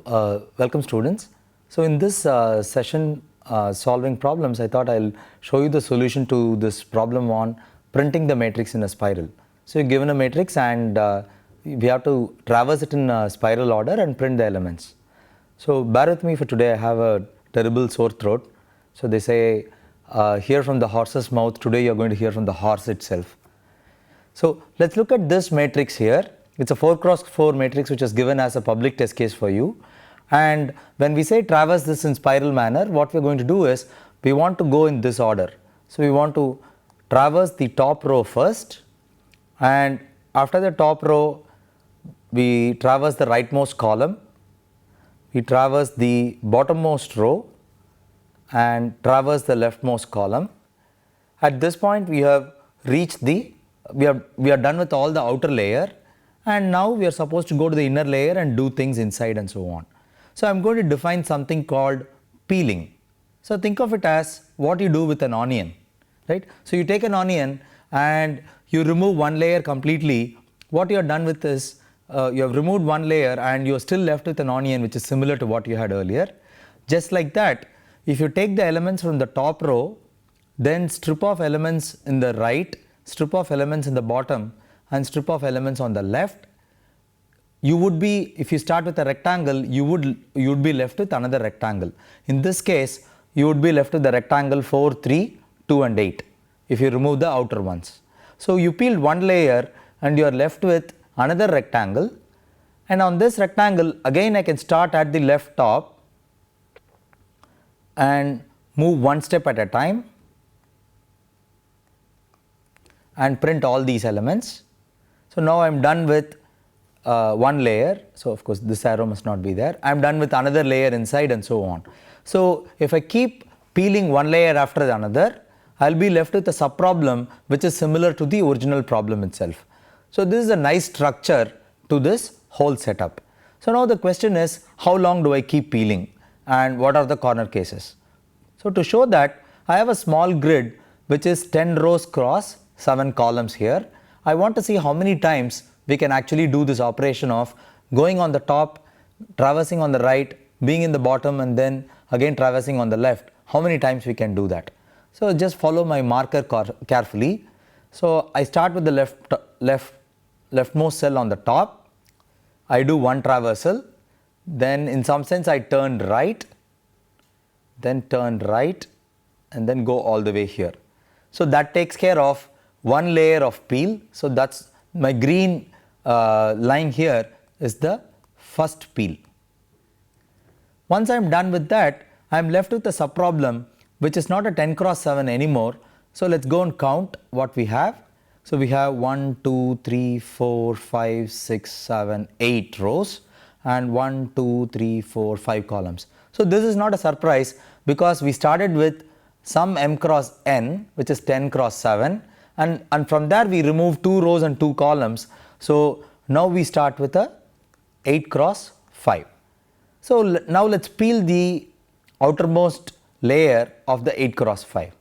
Welcome students. So in this session solving problems, I thought I'll show you the solution to this problem on printing the matrix in a spiral. So you're given a matrix and we have to traverse it in a spiral order and print the elements. So bear with me for today. I have a terrible sore throat. So they say hear from the horse's mouth. Today you're going to hear from the horse itself. So let's look at this matrix here. It's a 4x4 matrix which is given as a public test case for you. And when we say traverse this in spiral manner, what we're going to do is we want to go in this order. So we want to traverse the top row first, and after the top row we traverse the rightmost column, we traverse the bottommost row and traverse the leftmost column. At this point we have reached the we are done with all the outer layer, and now we are supposed to go to the inner layer and do things inside and so on. So I'm going to define something called peeling. So think of it as what you do with an onion, right? So you take an onion and you remove one layer completely. What you are done with is you have removed one layer and you are still left with an onion which is similar to what you had earlier. Just like that, if you take the elements from the top row, then strip off elements in the right, strip off elements in the bottom and strip off elements on the left, you would be, if you start with a rectangle, you would be left with another rectangle. In this case, you would be left with the rectangle 4, 3, 2 and 8 if you remove the outer ones. So you peeled one layer and you are left with another rectangle, and on this rectangle again I can start at the left top and move one step at a time and print all these elements. So now I am done with one layer. So of course this arrow must not be there. I am done with another layer inside and so on. So if I keep peeling one layer after another, I will be left with a subproblem which is similar to the original problem itself. So this is a nice structure to this whole setup. So now the question is, how long do I keep peeling and what are the corner cases? So to show that, I have a small grid which is 10 rows cross 7 columns here. I want to see how many times we can actually do this operation of going on the top, traversing on the right, being in the bottom and then again traversing on the left. How many times we can do that? So just follow my marker carefully. So I start with the leftmost cell on the top. I do one traversal, then in some sense I turn right, then turn right and then go all the way here. So that takes care of one layer of peel. So that's my green line here is the first peel. Once I am done with that, I am left with a subproblem which is not a 10 cross 7 anymore. So let's go and count what we have. So we have 1, 2, 3, 4, 5, 6, 7, 8 rows and 1, 2, 3, 4, 5 columns. So this is not a surprise because we started with some m cross n which is 10 cross 7, and from there we remove 2 rows and 2 columns. So now we start with a 8 cross 5. So now let's peel the outermost layer of the 8 cross 5,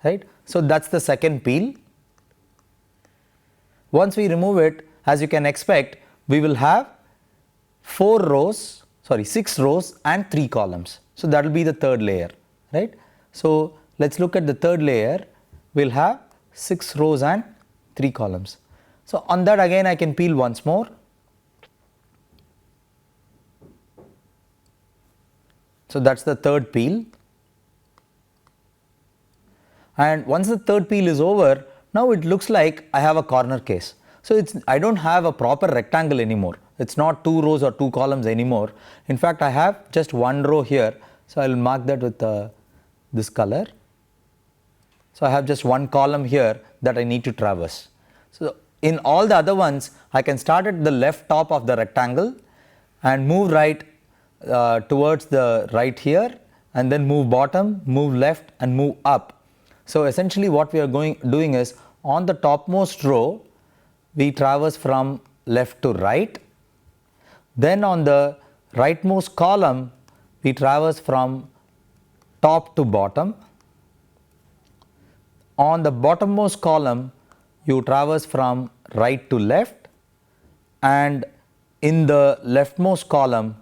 right. So that's the second peel. Once we remove it, as you can expect, we will have 6 rows and 3 columns. So that will be the third layer, right. So let's look at the third layer. We'll have 6 rows and 3 columns. So on that again I can peel once more. So that's the third peel. And once the third peel is over, now it looks like I have a corner case. So I don't have a proper rectangle anymore. It's not 2 rows or 2 columns anymore. In fact, I have just one row here. So I will mark that with this color. So I have just one column here that I need to traverse. So in all the other ones, I can start at the left top of the rectangle and move right towards the right here, and then move bottom, move left and move up. So essentially what we are doing is, on the topmost row we traverse from left to right, then on the rightmost column we traverse from top to bottom, on the bottommost column you traverse from right to left, and in the leftmost column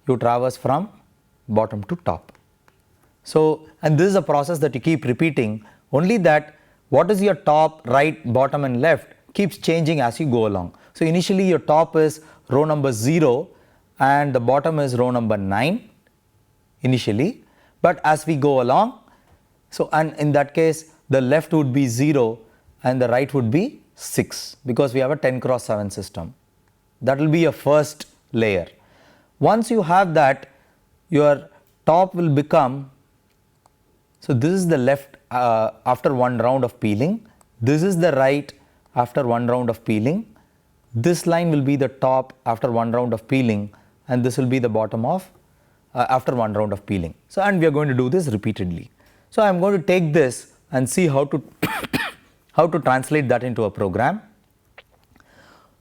you traverse from bottom to top. So, and this is a process that you keep repeating, only that what is your top, right, bottom and left keeps changing as you go along. So, initially your top is row number 0 and the bottom is row number 9 initially, but as we go along, so and in that case the left would be 0 and the right would be 6 because we have a 10 cross 7 system. That will be your first layer. Once you have that, your top will become, so this is the left after one round of peeling, this is the right after one round of peeling, this line will be the top after one round of peeling, and this will be the bottom of after one round of peeling. So, and we are going to do this repeatedly. So, I am going to take this and see how to how to translate that into a program.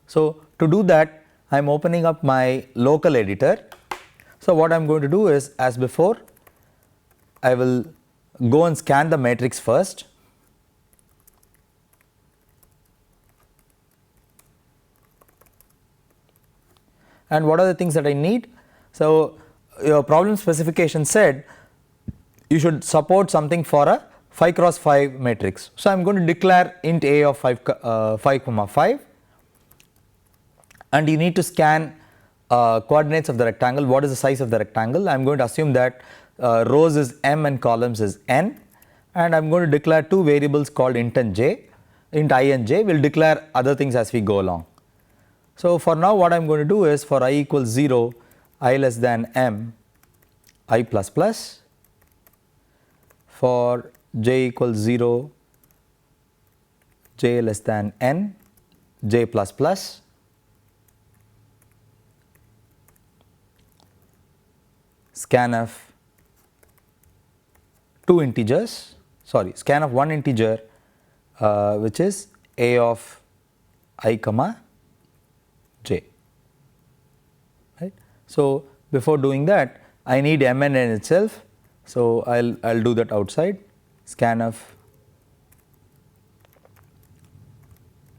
So, to do that I am opening up my local editor. So, what I am going to do is, as before, I will go and scan the matrix first. And what are the things that I need? So, your problem specification said you should support something for a 5 cross 5 matrix. So, I am going to declare int a of 5 comma 5, and you need to scan coordinates of the rectangle. What is the size of the rectangle? I am going to assume that rows is m and columns is n, and I am going to declare two variables called int and j. Int I and j will declare other things as we go along. So, for now what I am going to do is, for I equals 0, I less than m, I plus plus, for j equals 0, j less than n, j plus plus, scanf two integers, sorry, scanf one integer which is a of I comma j, right. So, before doing that I need m and n itself. So, I will do that outside, scanf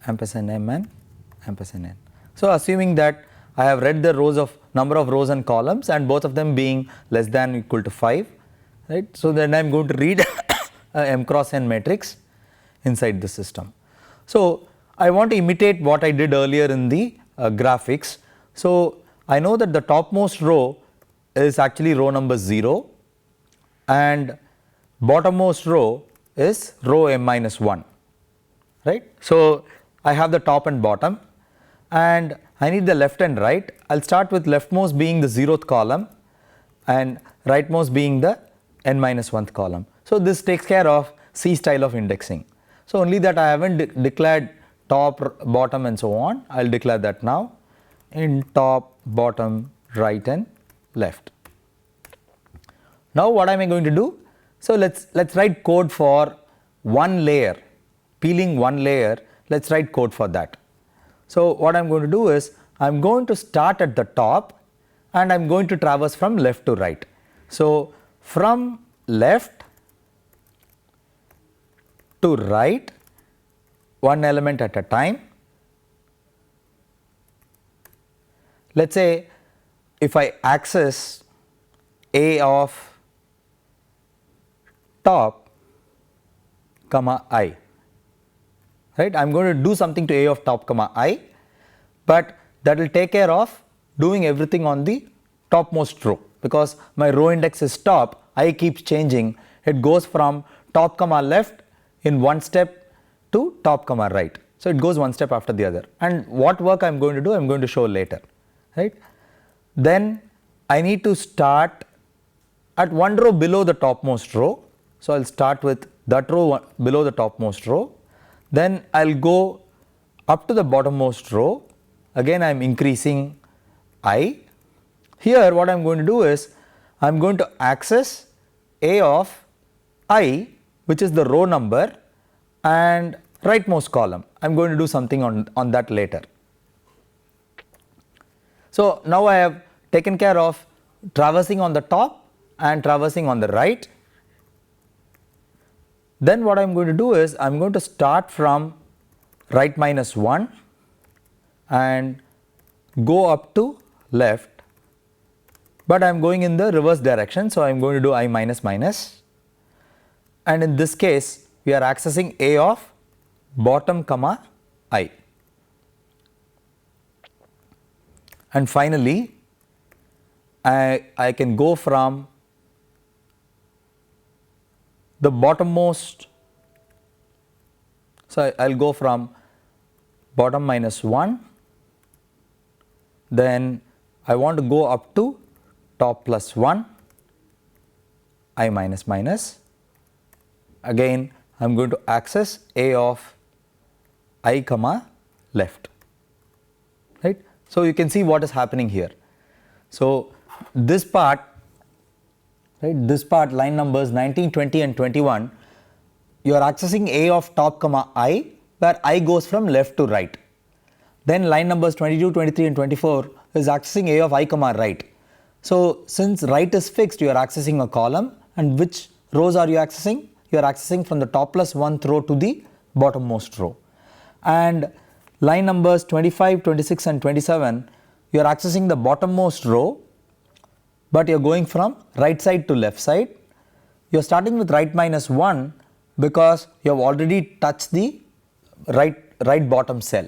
ampersand m and ampersand n. So, assuming that I have read the rows of number of rows and columns and both of them being less than or equal to 5, right. So, then I am going to read a m cross n matrix inside the system. So, I want to imitate what I did earlier in the graphics. So, I know that the topmost row is actually row number 0 and bottommost row is row m minus 1, right. So, I have the top and bottom and I need the left and right. I will start with leftmost being the 0th column and rightmost being the n minus 1th column. So, this takes care of C style of indexing. So, only that I have not declared top, bottom and so on. I will declare that now in top, bottom, right and left. Now, what am I going to do? So, let's write code for one layer, peeling one layer. Let's write code for that. So, what I am going to do is I am going to start at the top and I am going to traverse from left to right. So, from left to right, one element at a time. Let us say if I access a of top comma I, right. I am going to do something to a of top comma I, but that will take care of doing everything on the topmost row, because my row index is top, I keeps changing, it goes from top comma left in one step to top comma right. So, it goes one step after the other, and what work I am going to do I am going to show later, right. Then I need to start at one row below the topmost row. So, I will start with that row below the topmost row, then I will go up to the bottommost row, again I am increasing I. Here what I am going to do is I am going to access a of I, which is the row number and rightmost column. I am going to do something on that later. So, now I have taken care of traversing on the top and traversing on the right. Then what I am going to do is I am going to start from right minus 1 and go up to left, but I am going in the reverse direction, so I am going to do I minus minus, and in this case we are accessing A of bottom comma I, and finally I can go from the bottommost, so I will go from bottom minus 1, then I want to go up to top plus 1, I minus minus, again I am going to access A of I comma left, right. So you can see what is happening here. So this part, right, this part, line numbers 19, 20 and 21, you are accessing A of top comma I, where I goes from left to right. Then line numbers 22, 23 and 24 is accessing A of I comma right. So since right is fixed, you are accessing a column, and which rows are you accessing? You are accessing from the top plus 1th row to the bottommost row. And line numbers 25, 26 and 27, you are accessing the bottommost row, but you are going from right side to left side. You are starting with right minus 1 because you have already touched the right bottom cell,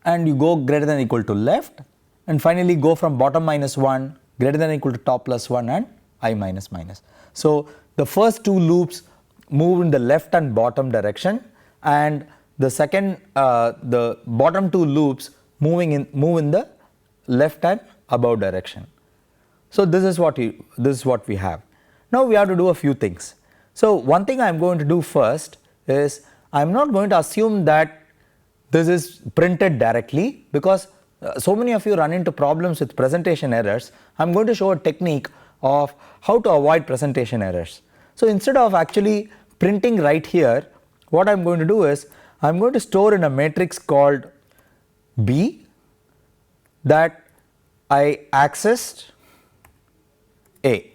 and you go greater than or equal to left, and finally go from bottom minus 1 greater than or equal to top plus 1 and I minus minus. So the first two loops move in the left and bottom direction, and the second the bottom two loops move in the left and above direction. So this is what we have. Now we have to do a few things. So one thing I am going to do first is I am not going to assume that this is printed directly, because so many of you run into problems with presentation errors. I am going to show a technique of how to avoid presentation errors. So instead of actually printing right here, what I am going to do is I am going to store in a matrix called B that I accessed A,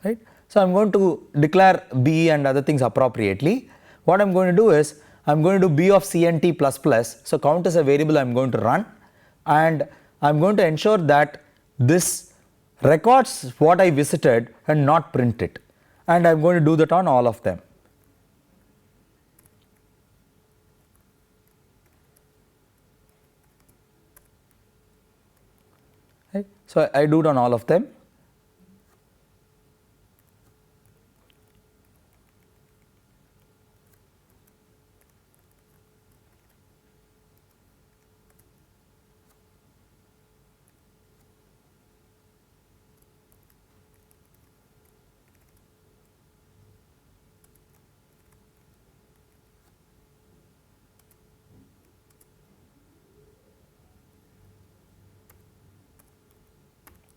right. So I am going to declare B and other things appropriately. What I am going to do is I am going to do B of CNT plus plus, so count as a variable I am going to run, and I am going to ensure that this records what I visited and not print it, and I am going to do that on all of them. Right. So I do it on all of them.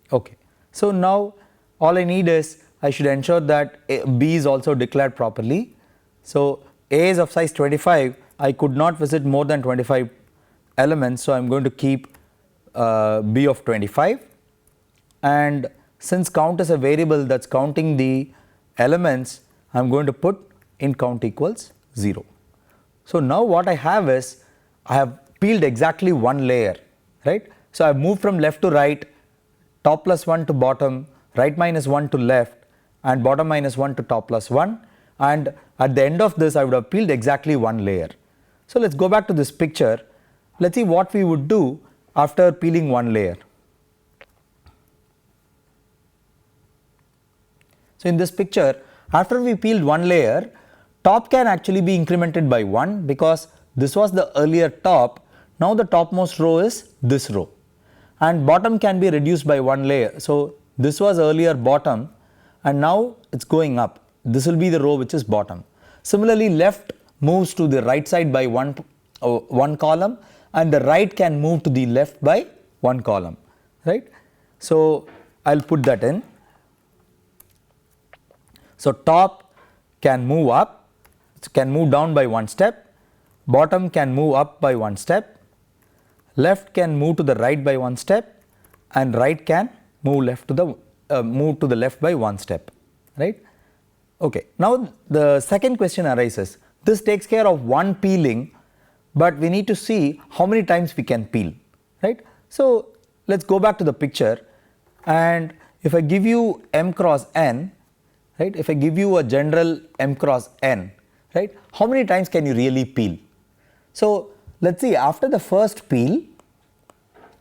Okay. So now all I need is I should ensure that B is also declared properly. So A is of size 25, I could not visit more than 25 elements, so I am going to keep B of 25, and since count is a variable that is counting the elements, I am going to put in count equals 0. So now what I have is I have peeled exactly one layer, right. So I have moved from left to right, top plus 1 to bottom, right minus 1 to left, and bottom minus 1 to top plus 1, and at the end of this I would have peeled exactly one layer. So let us go back to this picture. Let us see what we would do after peeling one layer. So in this picture, after we peeled one layer, top can actually be incremented by 1 because this was the earlier top. Now the topmost row is this row, and bottom can be reduced by one layer. So this was earlier bottom, and now it is going up. This will be the row which is bottom. Similarly, left moves to the right side by one column, and the right can move to the left by one column, right. So I will put that in. So top can move up, can move down by one step, bottom can move up by one step, left can move to the right by one step, and right can move to the left by one step, right. Okay. Now the second question arises. This takes care of one peeling, but we need to see how many times we can peel, right? So let's go back to the picture, and if I give you m cross n, right, if I give you a general m cross n, right, how many times can you really peel? So let's see, after the first peel,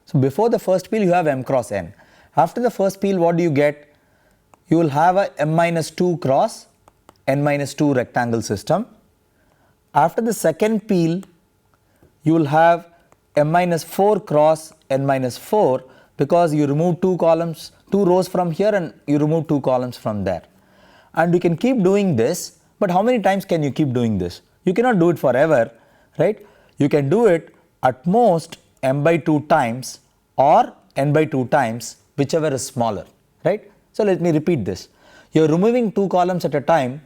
so before the first peel you have m cross n. After the first peel, what do you get? You will have a m minus 2 cross n minus 2 rectangle system. After the second peel, you will have m minus 4 cross n minus 4, because you remove 2 columns, 2 rows from here and you remove 2 columns from there. And you can keep doing this, but how many times can you keep doing this? You cannot do it forever, right? You can do it at most m by 2 times or n by 2 times, whichever is smaller, right? So let me repeat this. You are removing 2 columns at a time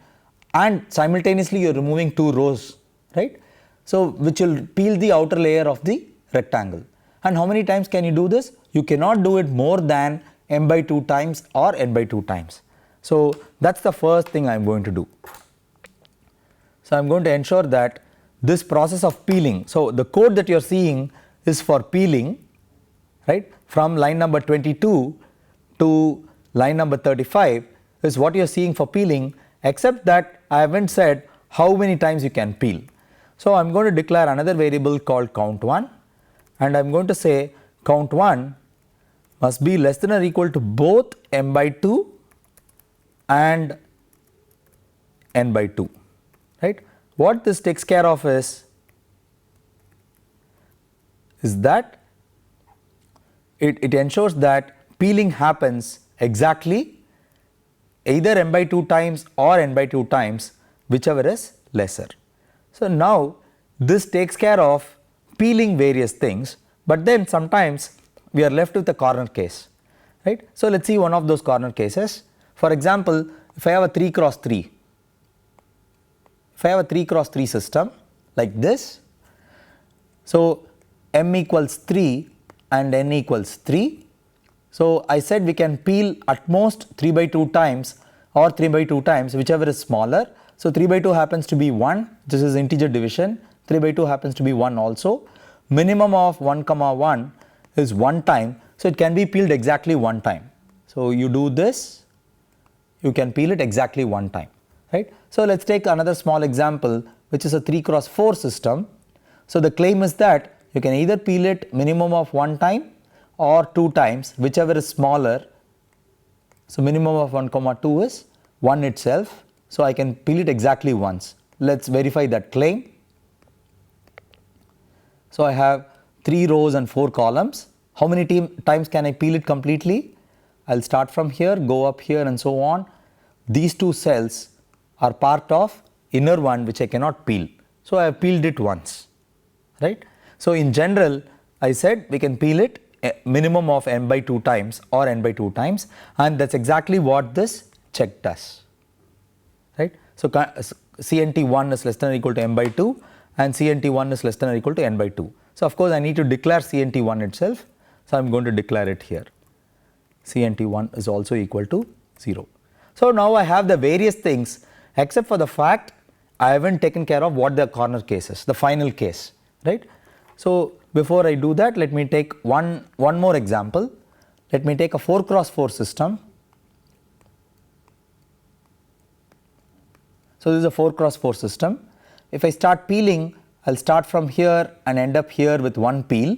and simultaneously you are removing 2 rows, right? So which will peel the outer layer of the rectangle. And how many times can you do this? You cannot do it more than m by 2 times or n by 2 times. So that's the first thing I am going to do. So I am going to ensure that this process of peeling, so the code that you are seeing is for peeling, right, from line number 22 to line number 35 is what you are seeing for peeling, except that I haven't said how many times you can peel. So I am going to declare another variable called count1, and I am going to say count1 must be less than or equal to both m by 2 and n by 2, right. What this takes care of is that it ensures that peeling happens exactly either m by 2 times or n by 2 times, whichever is lesser. So now this takes care of peeling various things, but then sometimes we are left with a corner case, right. So let us see one of those corner cases. For example, if I have a 3 cross 3, if I have a 3 cross 3 system like this, so m equals 3 and n equals 3. So I said we can peel at most 3 by 2 times or 3 by 2 times, whichever is smaller. So 3 by 2 happens to be 1, this is integer division, 3 by 2 happens to be 1 also. Minimum of 1 comma 1 is 1 time, so it can be peeled exactly 1 time. So you do this, you can peel it exactly 1 time, right. So let us take another small example, which is a 3 cross 4 system. So the claim is that you can either peel it minimum of 1 time or 2 times, whichever is smaller. So minimum of 1 comma 2 is 1 itself, so I can peel it exactly once. Let us verify that claim. So I have 3 rows and 4 columns. How many times can I peel it completely? I will start from here, go up here and so on. These 2 cells are part of inner one which I cannot peel. So I have peeled it once, right. So in general I said we can peel it a minimum of m by 2 times or n by 2 times, and that is exactly what this check does, right. So CNT1 is less than or equal to m by 2 and CNT1 is less than or equal to n by 2. So of course I need to declare CNT1 itself, so I am going to declare it here. CNT1 is also equal to 0. So now I have the various things, except for the fact I haven't taken care of what the corner case is, the final case, right. So before I do that, let me take one more example. Let me take a 4 cross 4 system. So this is a 4 cross 4 system. If I start peeling, I will start from here and end up here with 1 peel,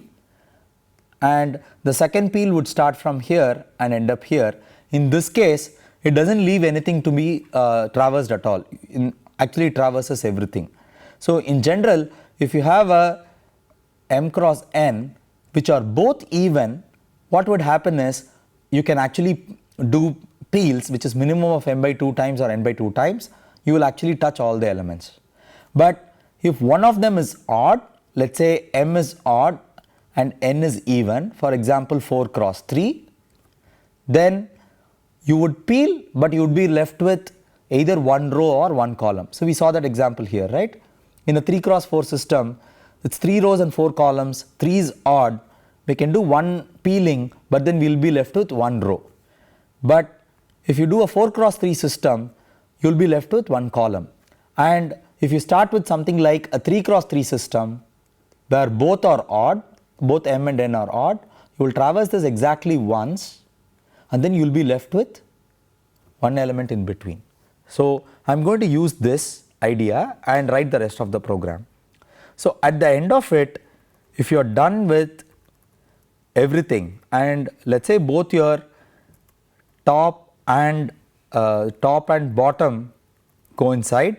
and the second peel would start from here and end up here. In this case, it does not leave anything to be traversed at all, actually it traverses everything. So in general, if you have a m cross n which are both even, what would happen is you can actually do peels which is minimum of m by 2 times or n by 2 times, you will actually touch all the elements. But if one of them is odd, let us say m is odd and n is even, for example 4 cross 3, then you would peel, but you would be left with either 1 row or 1 column. So we saw that example here, right. In a 3 cross 4 system, it's 3 rows and 4 columns, 3 is odd, we can do 1 peeling, but then we will be left with 1 row. But if you do a 4 cross 3 system, you will be left with 1 column. And if you start with something like a 3 cross 3 system, where both are odd, both m and n are odd, you will traverse this exactly once and then you will be left with one element in between. So I am going to use this idea and write the rest of the program. So at the end of it, if you are done with everything and let us say both your top and bottom coincide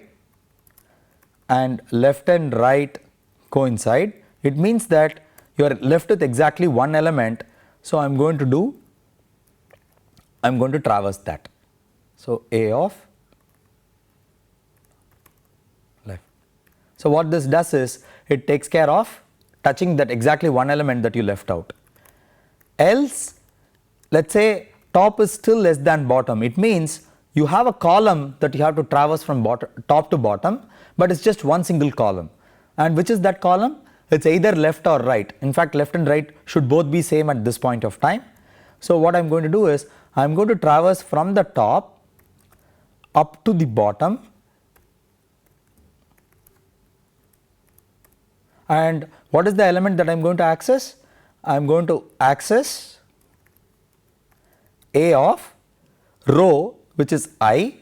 and left and right coincide, it means that you are left with exactly one element. So I am going to traverse that. So A of left. So what this does is it takes care of touching that exactly one element that you left out. Else, let us say top is still less than bottom, it means you have a column that you have to traverse from top to bottom, but it is just one single column. And which is that column? It is either left or right. In fact, left and right should both be same at this point of time. So what I am going to do is I am going to traverse from the top up to the bottom, and what is the element that I am going to access? I am going to access A of row, which is I,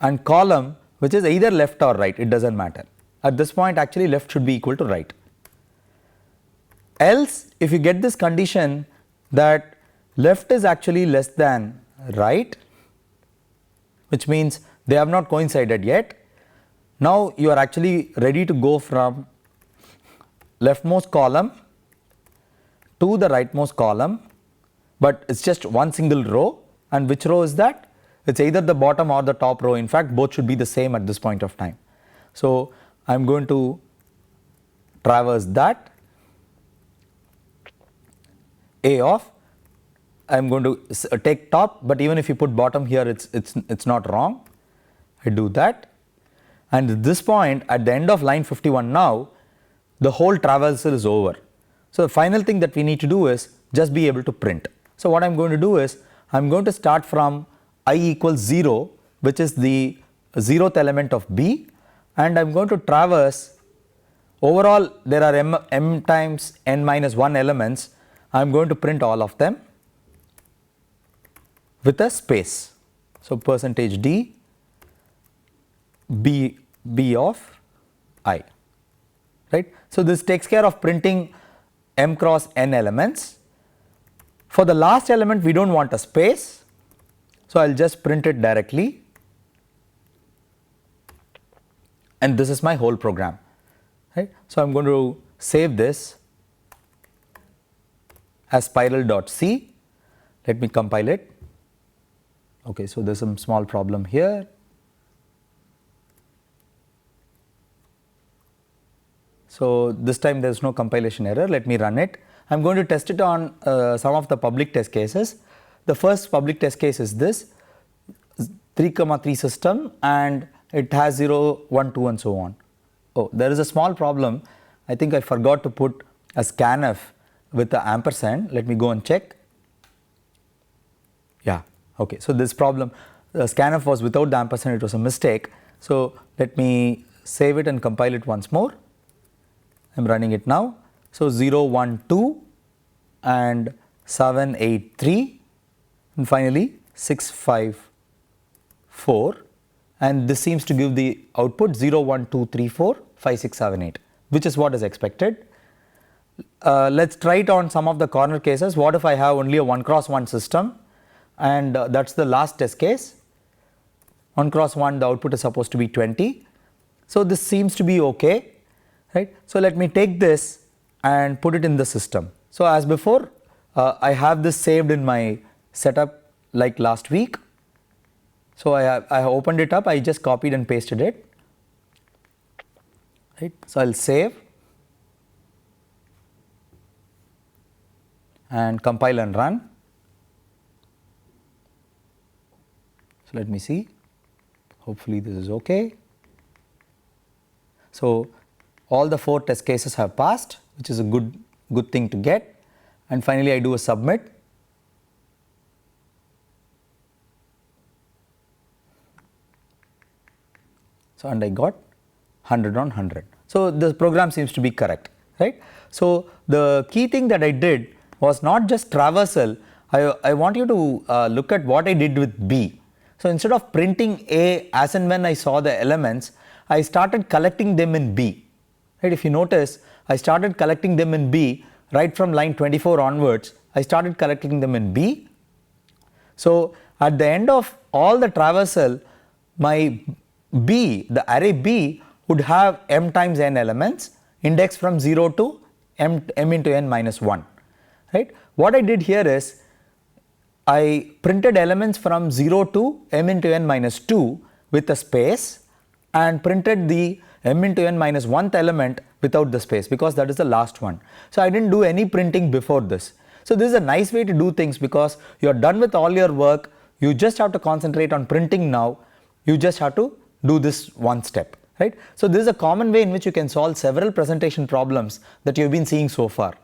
and column, which is either left or right, it does not matter. At this point actually left should be equal to right. Else if you get this condition that left is actually less than right, which means they have not coincided yet, now you are actually ready to go from leftmost column to the rightmost column, but it is just one single row, and which row is that? It is either the bottom or the top row. In fact, both should be the same at this point of time. So I am going to traverse that A of, I am going to take top, but even if you put bottom here it's not wrong. I do that, and at this point at the end of line 51 now the whole traversal is over. So the final thing that we need to do is just be able to print. So what I am going to do is I am going to start from I equals 0, which is the 0th element of B, and I am going to traverse overall there are m times n minus 1 elements. I am going to print all of them with a space. So percentage D B of I, right. So this takes care of printing m cross n elements. For the last element we do not want a space, so I will just print it directly, and this is my whole program, right. So I am going to save this as spiral.c. Let me compile it. Okay, so there is some small problem here. So this time there is no compilation error. Let me run it. I am going to test it on some of the public test cases. The first public test case is this 3,3 system, and it has 0, 1, 2 and so on. Oh, there is a small problem. I think I forgot to put a scanf with the ampersand. Let me go and check. Yeah, okay. So this problem, the scanf was without the ampersand, it was a mistake. So let me save it and compile it once more. I am running it now. So 0, 1, 2 and 7, 8, 3 and finally 6, 5, 4, and this seems to give the output 0, 1, 2, 3, 4, 5, 6, 7, 8, which is what is expected. Let us try it on some of the corner cases. What if I have only a 1 cross 1 system, and that is the last test case. 1 cross 1, the output is supposed to be 20. So this seems to be okay, right. So let me take this and put it in the system. So as before, I have this saved in my setup like last week. So I have opened it up, I just copied and pasted it, right. So I will save and compile and run. So let me see, hopefully this is okay. So all the 4 test cases have passed, which is a good thing to get, and finally I do a submit. So and I got 100 on 100. So the program seems to be correct. right? So the key thing that I did was not just traversal. I want you to look at what I did with B. So instead of printing A as and when I saw the elements, I started collecting them in B. Right? If you notice, I started collecting them in B right from line 24 onwards. I started collecting them in B. So at the end of all the traversal, my B, the array B, would have m times n elements, indexed from 0 to m into n minus 1. Right? What I did here is I printed elements from 0 to m into n minus 2 with a space, and printed the m into n minus 1th element without the space, because that is the last one. So I didn't do any printing before this. So this is a nice way to do things, because you are done with all your work. You just have to concentrate on printing now. You just have to do this one step, right? So this is a common way in which you can solve several presentation problems that you have been seeing so far.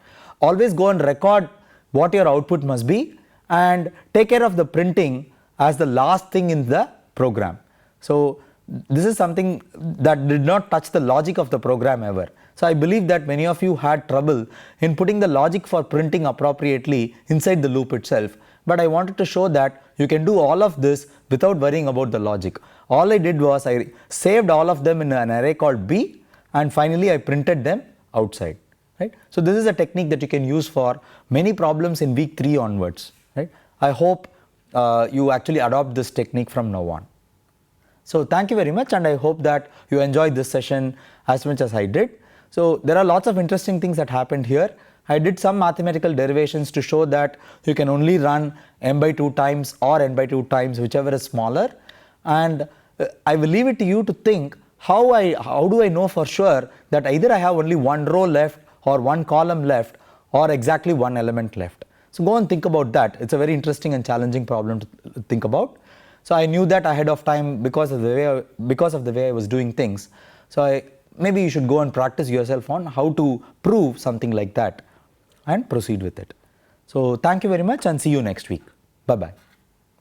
Always go and record what your output must be, and take care of the printing as the last thing in the program. So this is something that did not touch the logic of the program ever. So I believe that many of you had trouble in putting the logic for printing appropriately inside the loop itself. But I wanted to show that you can do all of this without worrying about the logic. All I did was I saved all of them in an array called B, and finally I printed them outside. Right? So this is a technique that you can use for many problems in week 3 onwards. Right? I hope you actually adopt this technique from now on. So thank you very much, and I hope that you enjoyed this session as much as I did. So there are lots of interesting things that happened here. I did some mathematical derivations to show that you can only run m by 2 times or n by 2 times, whichever is smaller. And I will leave it to you to think how do I know for sure that either I have only one row left or one column left or exactly one element left. So go and think about that. It's a very interesting and challenging problem to think about. So I knew that ahead of time because of the way I was doing things. So maybe you should go and practice yourself on how to prove something like that and proceed with it. So thank you very much, and see you next week. Bye bye.